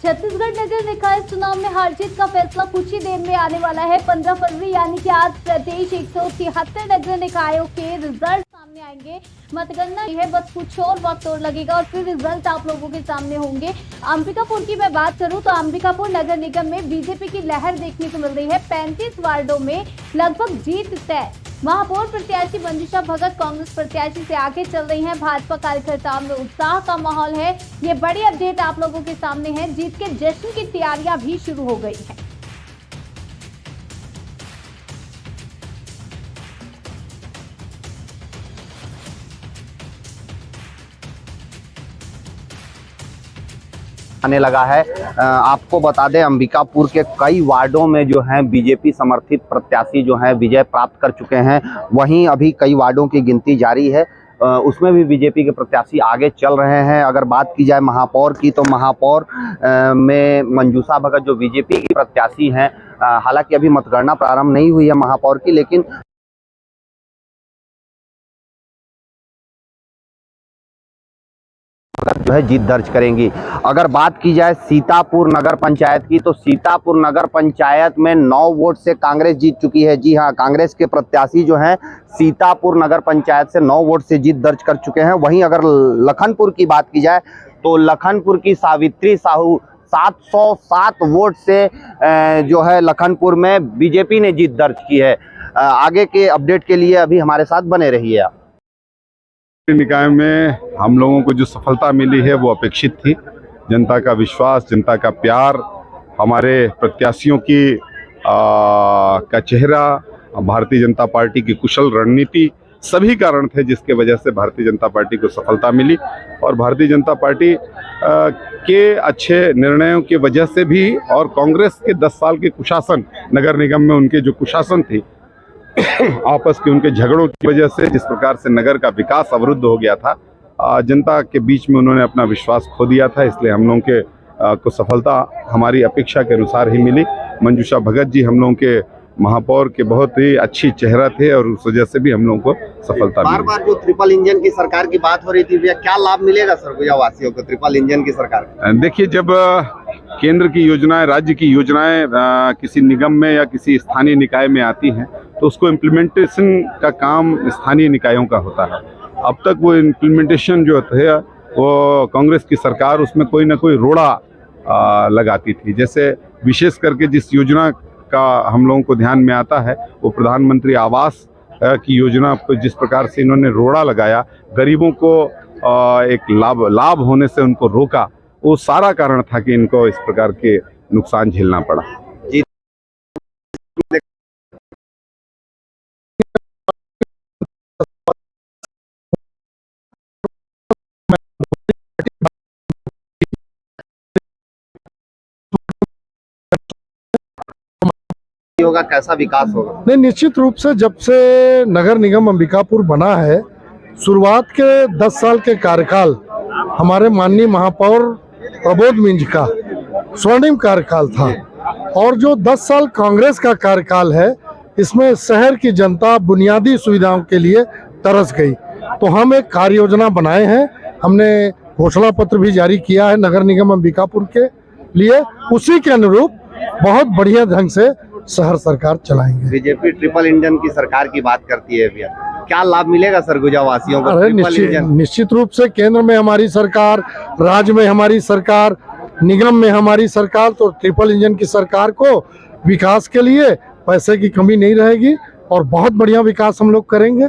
छत्तीसगढ़ नगर निकाय चुनाव में हार जीत का फैसला कुछ ही देर में आने वाला है। 15 फरवरी यानी कि आज प्रदेश 173 नगर निकायों के रिजल्ट सामने आएंगे। मतगणना है, बस कुछ और वक्त और लगेगा और फिर रिजल्ट आप लोगों के सामने होंगे। अंबिकापुर की मैं बात करूं तो अंबिकापुर नगर निगम में बीजेपी की लहर देखने को मिल रही है। 35 वार्डों में लगभग जीत तय। महापौर प्रत्याशी मंजूषा भगत कांग्रेस प्रत्याशी से आगे चल रही हैं। भाजपा कार्यकर्ताओं में उत्साह का माहौल है। ये बड़ी अपडेट आप लोगों के सामने है। जीत के जश्न की तैयारियां भी शुरू हो गई हैं। आने लगा है। आपको बता दें, अंबिकापुर के कई वार्डों में जो हैं बीजेपी समर्थित प्रत्याशी जो हैं विजय प्राप्त कर चुके हैं। वहीं अभी कई वार्डों की गिनती जारी है, उसमें भी बीजेपी के प्रत्याशी आगे चल रहे हैं। अगर बात की जाए महापौर की, तो महापौर में मंजूषा भगत जो बीजेपी की प्रत्याशी हैं, हालांकि अभी मतगणना प्रारंभ नहीं हुई है महापौर की, लेकिन जो है जीत दर्ज करेंगी। अगर बात की जाए सीतापुर नगर पंचायत की, तो सीतापुर नगर पंचायत में 9 वोट से कांग्रेस जीत चुकी है। जी हां, कांग्रेस के प्रत्याशी जो हैं सीतापुर नगर पंचायत से 9 वोट से जीत दर्ज कर चुके हैं। वहीं अगर लखनपुर की बात की जाए तो लखनपुर की सावित्री साहू 707 वोट से जो है लखनपुर में बीजेपी ने जीत दर्ज की है। आगे के अपडेट के लिए अभी हमारे साथ बने रहिए आप। निकाय में हम लोगों को जो सफलता मिली है वो अपेक्षित थी। जनता का विश्वास, जनता का प्यार, हमारे प्रत्याशियों की का चेहरा, भारतीय जनता पार्टी की कुशल रणनीति, सभी कारण थे जिसके वजह से भारतीय जनता पार्टी को सफलता मिली। और भारतीय जनता पार्टी के अच्छे निर्णयों की वजह से भी, और कांग्रेस के 10 साल के कुशासन, नगर निगम में उनके जो कुशासन थी, आपस के उनके झगड़ों की वजह से जिस प्रकार से नगर का विकास अवरुद्ध हो गया था, जनता के बीच में उन्होंने अपना विश्वास खो दिया था। इसलिए हम लोगों के को सफलता हमारी अपेक्षा के अनुसार ही मिली। मंजूषा भगत जी हम लोगों के महापौर के बहुत ही अच्छी चेहरा थे और उस वजह से भी हम लोगों को सफलता मिली। बार-बार जो ट्रिपल इंजन की सरकार की बात हो रही थी, भैया क्या लाभ मिलेगा सरगुजा वासियों को ट्रिपल इंजन की सरकार? देखिए, जब केंद्र की योजनाएं, राज्य की योजनाएं किसी निगम में या किसी स्थानीय निकाय में आती हैं तो उसको इम्प्लीमेंटेशन का काम स्थानीय निकायों का होता है। अब तक वो इम्प्लीमेंटेशन जो है वो कांग्रेस की सरकार उसमें कोई ना कोई रोड़ा लगाती थी। जैसे विशेष करके जिस योजना का हम लोगों को ध्यान में आता है वो प्रधानमंत्री आवास की योजना पर जिस प्रकार से इन्होंने रोड़ा लगाया, गरीबों को एक लाभ होने से उनको रोका, वो सारा कारण था कि इनको इस प्रकार के नुकसान झेलना पड़ा। होगा, कैसा विकास होगा? नहीं, निश्चित रूप से जब से नगर निगम अंबिकापुर बना है, शुरुआत के 10 साल के कार्यकाल हमारे माननीय महापौर प्रबोध मिंज का स्वर्णिम कार्यकाल था, और जो 10 साल कांग्रेस का कार्यकाल है, इसमें शहर की जनता बुनियादी सुविधाओं के लिए तरस गई। तो हम एक कार्य योजना बनाए हैं, हमने घोषणा पत्र भी जारी किया है नगर निगम अंबिकापुर के लिए। उसी के अनुरूप बहुत बढ़िया ढंग से शहर सरकार चलाएंगे। बीजेपी ट्रिपल इंजन की सरकार की बात करती है भैया, क्या लाभ मिलेगा सरगुजा वासियों को? निश्चित रूप से केंद्र में हमारी सरकार, राज्य में हमारी सरकार, निगम में हमारी सरकार, तो ट्रिपल इंजन की सरकार को विकास के लिए पैसे की कमी नहीं रहेगी और बहुत बढ़िया विकास हम लोग करेंगे।